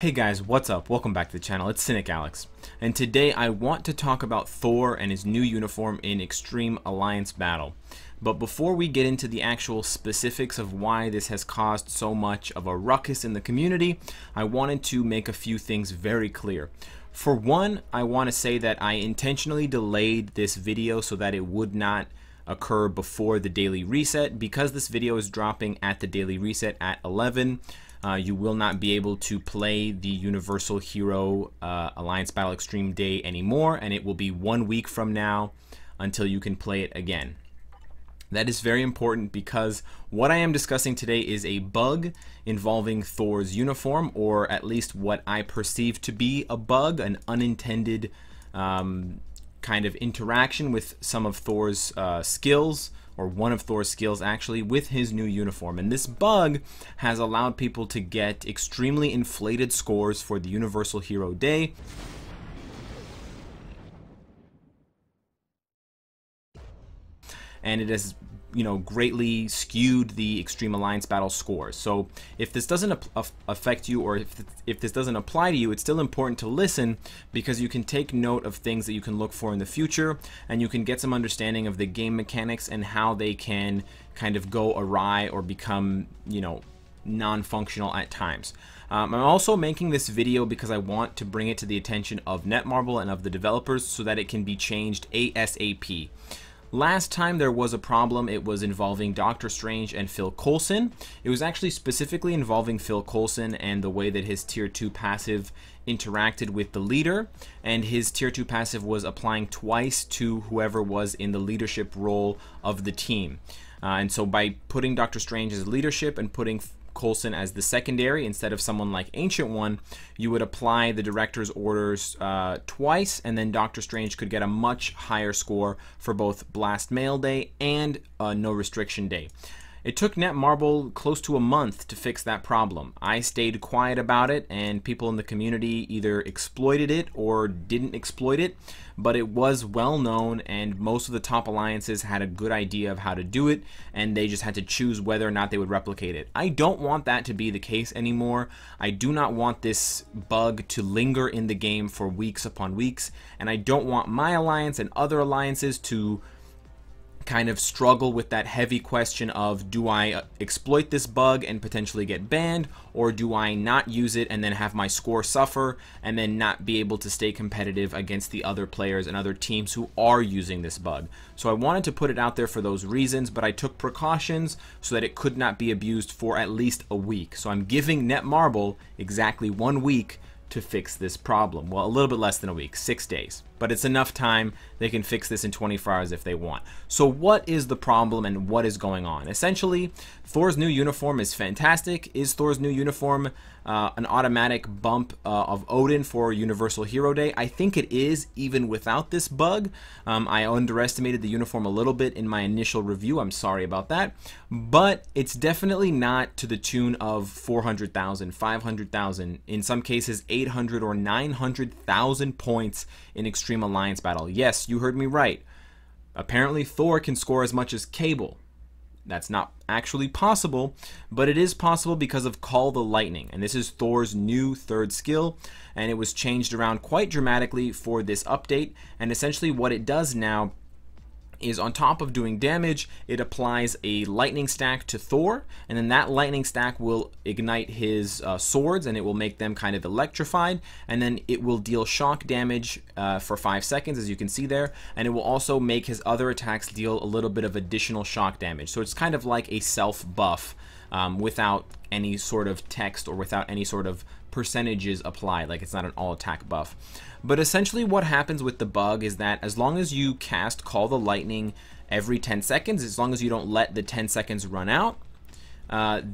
Hey guys, what's up? Welcome back to the channel. It's Cynicalex, and today I want to talk about Thor and his new uniform in Extreme Alliance Battle. But before we get into the actual specifics of why this has caused so much of a ruckus in the community, I wanted to make a few things very clear. For one, I want to say that I intentionally delayed this video so that it would not occur before the daily reset. Because this video is dropping at the daily reset at 11, you will not be able to play the Universal Hero Alliance Battle Extreme Day anymore, and it will be 1 week from now until you can play it again. That is very important because what I am discussing today is a bug involving Thor's uniform, or at least what I perceive to be a bug, an unintended kind of interaction with some of Thor's skills, or one of Thor's skills actually, with his new uniform. And this bug has allowed people to get extremely inflated scores for the Universal Hero Day. And it has, greatly skewed the Extreme Alliance Battle scores. So if this doesn't affect you, or if this doesn't apply to you, it's still important to listen, because you can take note of things that you can look for in the future, and you can get some understanding of the game mechanics and how they can kind of go awry or become, non-functional at times. I'm also making this video because I want to bring it to the attention of Netmarble and of the developers so that it can be changed ASAP. Last time there was a problem, it was involving Doctor Strange and Phil Coulson. It was actually specifically involving Phil Coulson and the way that his Tier 2 passive interacted with the leader, and his Tier 2 passive was applying twice to whoever was in the leadership role of the team. And so by putting Doctor Strange as leadership and putting Coulson as the secondary instead of someone like Ancient One, you would apply the director's orders twice, and then Doctor Strange could get a much higher score for both Blast Mail Day and No Restriction Day. It took Netmarble close to a month to fix that problem. I stayed quiet about it, and people in the community either exploited it or didn't exploit it, but it was well known, and most of the top alliances had a good idea of how to do it, and they just had to choose whether or not they would replicate it. I don't want that to be the case anymore. I do not want this bug to linger in the game for weeks upon weeks, and I don't want my alliance and other alliances to kind of struggle with that heavy question of, do I exploit this bug and potentially get banned, or do I not use it and then have my score suffer and then not be able to stay competitive against the other players and other teams who are using this bug. So I wanted to put it out there for those reasons, but I took precautions so that it could not be abused for at least a week. So I'm giving Netmarble exactly 1 week to fix this problem. Well, a little bit less than a week, 6 days. But it's enough time. They can fix this in 24 hours if they want. So what is the problem and what is going on? Essentially, Thor's new uniform is fantastic. Is Thor's new uniform an automatic bump of Odin for Universal Hero Day? I think it is, even without this bug. I underestimated the uniform a little bit in my initial review. I'm sorry about that. But it's definitely not to the tune of 400,000, 500,000, in some cases 800 or 900,000 points in Extreme Alliance Battle. Yes, you heard me right. Apparently Thor can score as much as Cable. That's not actually possible, but it is possible because of Call the Lightning, and this is Thor's new third skill, and it was changed around quite dramatically for this update. And essentially what it does now is, on top of doing damage, it applies a lightning stack to Thor, and then that lightning stack will ignite his swords, and it will make them kind of electrified, and then it will deal shock damage for 5 seconds, as you can see there, and it will also make his other attacks deal a little bit of additional shock damage. So it's kind of like a self buff without any sort of text or without any sort of percentages applied, like it's not an all attack buff. But essentially what happens with the bug is that as long as you cast Call the Lightning every 10 seconds, as long as you don't let the 10 seconds run out,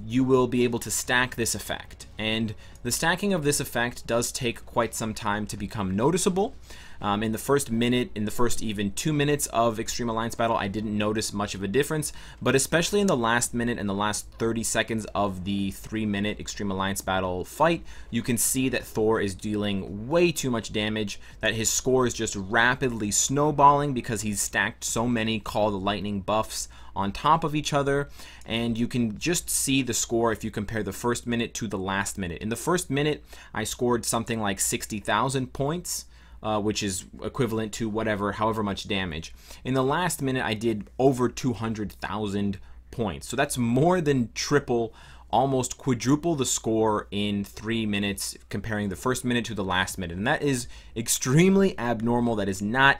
you will be able to stack this effect. And the stacking of this effect does take quite some time to become noticeable. In the first minute, in the first even 2 minutes of Extreme Alliance Battle, I didn't notice much of a difference, but especially in the last minute and the last 30 seconds of the 3-minute Extreme Alliance Battle fight, you can see that Thor is dealing way too much damage, that his score is just rapidly snowballing because he's stacked so many Call the Lightning buffs on top of each other, and you can just see the score if you compare the first minute to the last minute. In the first minute, I scored something like 60,000 points, which is equivalent to however much damage. In the last minute, I did over 200,000 points. So that's more than triple, almost quadruple the score in 3 minutes, comparing the first minute to the last minute. And that is extremely abnormal. That is not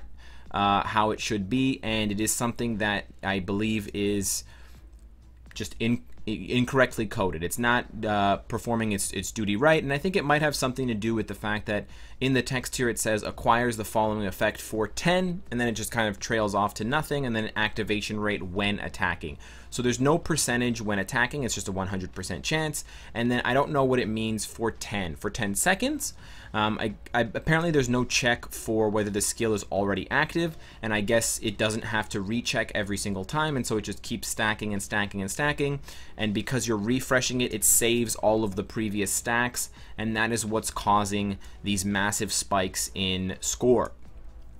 how it should be, and it is something that I believe is just incorrectly coded. It's not performing its duty right, and I think it might have something to do with the fact that in the text here it says acquires the following effect for 10, and then it just kind of trails off to nothing, and then an activation rate when attacking. So there's no percentage when attacking, it's just a 100% chance, and then I don't know what it means for 10. For 10 seconds, apparently there's no check for whether the skill is already active, and I guess it doesn't have to recheck every single time, and so it just keeps stacking and stacking and stacking, and because you're refreshing it, it saves all of the previous stacks, and that is what's causing these massive spikes in score.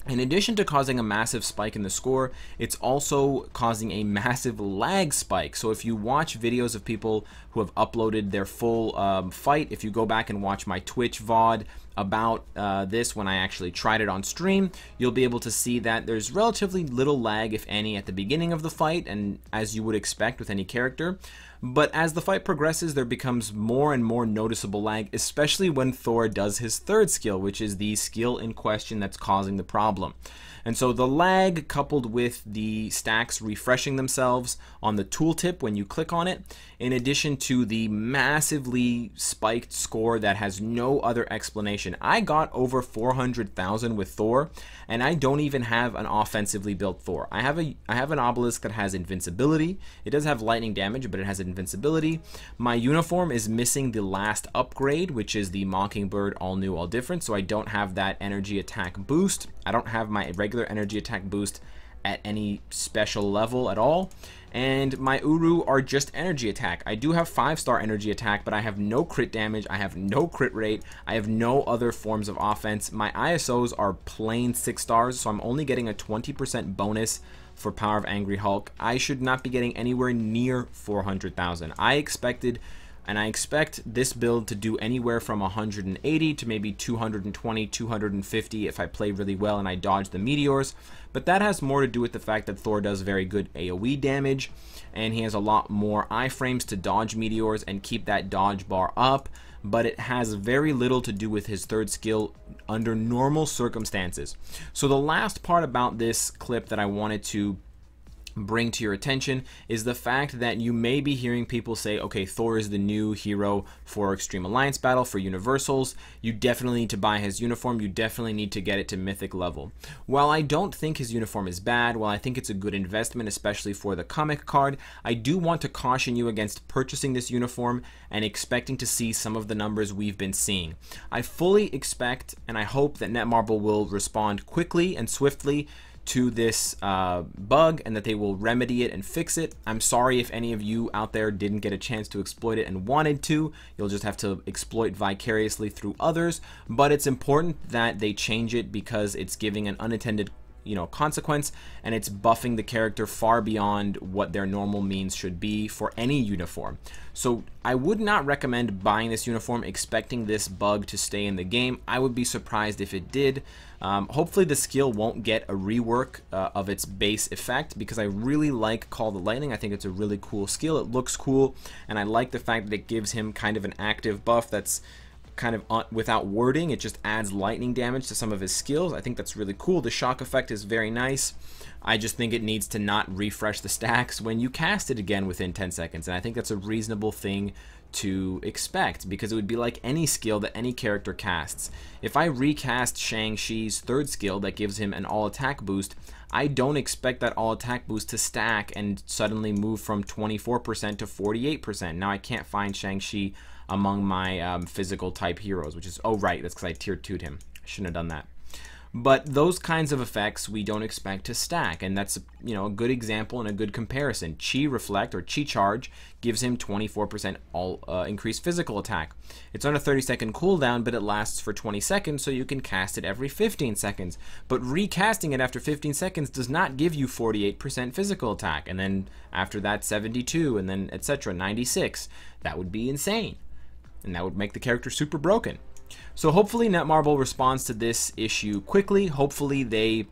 In addition to causing a massive spike in the score, it's also causing a massive lag spike. So if you watch videos of people who have uploaded their full fight, if you go back and watch my Twitch VOD about this when I actually tried it on stream, you'll be able to see that there's relatively little lag, if any, at the beginning of the fight, and as you would expect with any character. But as the fight progresses, there becomes more and more noticeable lag, especially when Thor does his third skill, which is the skill in question that's causing the problem. And so the lag, coupled with the stacks refreshing themselves on the tooltip when you click on it, in addition to the massively spiked score that has no other explanation. I got over 400,000 with Thor, and I don't even have an offensively built Thor. I have an obelisk that has invincibility. It does have lightning damage, but it has invincibility. My uniform is missing the last upgrade, which is the Mockingbird All New All Different, so I don't have that energy attack boost. I don't have my regular energy attack boost at any special level at all, and my Uru are just energy attack. I do have 5-star energy attack, but I have no crit damage, I have no crit rate, I have no other forms of offense. My ISOs are plain 6 stars, so I'm only getting a 20% bonus for Power of Angry Hulk. I should not be getting anywhere near 400,000. I expected, and I expect this build to do anywhere from 180 to maybe 220, 250 if I play really well and I dodge the meteors. But that has more to do with the fact that Thor does very good AoE damage, and he has a lot more iframes to dodge meteors and keep that dodge bar up, but it has very little to do with his third skill under normal circumstances. So the last part about this clip that I wanted to bring to your attention is the fact that you may be hearing people say, okay, Thor is the new hero for Extreme Alliance Battle, for Universals. You definitely need to buy his uniform. You definitely need to get it to Mythic level. While I don't think his uniform is bad, while I think it's a good investment, especially for the comic card, I do want to caution you against purchasing this uniform and expecting to see some of the numbers we've been seeing. I fully expect and I hope that Netmarble will respond quickly and swiftly to this bug, and that they will remedy it and fix it. I'm sorry if any of you out there didn't get a chance to exploit it and wanted to. You'll just have to exploit vicariously through others, but it's important that they change it because it's giving an unintended consequence, and it's buffing the character far beyond what their normal means should be for any uniform. So I would not recommend buying this uniform expecting this bug to stay in the game. I would be surprised if it did. Hopefully the skill won't get a rework of its base effect, because I really like Call the Lightning. I think it's a really cool skill. It looks cool, and I like the fact that it gives him kind of an active buff that's kind of without wording. It just adds lightning damage to some of his skills. I think that's really cool. The shock effect is very nice. I just think it needs to not refresh the stacks when you cast it again within 10 seconds, and I think that's a reasonable thing to expect, because it would be like any skill that any character casts. If I recast Shang-Chi's third skill that gives him an all attack boost, I don't expect that all attack boost to stack and suddenly move from 24% to 48%. Now I can't find Shang-Chi among my physical type heroes, which is, oh right, that's because I tier 2'd him. I shouldn't have done that. But those kinds of effects we don't expect to stack, and that's, you know, a good example and a good comparison. Chi Reflect or Chi Charge gives him 24% increased physical attack. It's on a 30-second cooldown, but it lasts for 20 seconds, so you can cast it every 15 seconds. But recasting it after 15 seconds does not give you 48% physical attack, and then after that 72, and then etc. 96. That would be insane, and that would make the character super broken. So hopefully Netmarble responds to this issue quickly. Hopefully they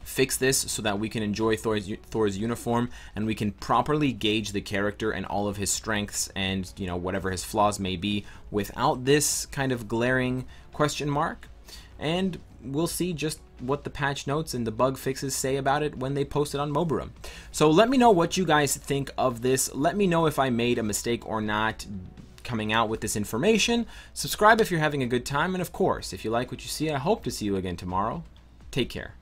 fix this so that we can enjoy Thor's uniform and we can properly gauge the character and all of his strengths and, you know, whatever his flaws may be without this kind of glaring question mark. And we'll see just what the patch notes and the bug fixes say about it when they post it on Moburum. So let me know what you guys think of this. Let me know if I made a mistake or not coming out with this information. Subscribe if you're having a good time, and of course, if you like what you see, I hope to see you again tomorrow. Take care.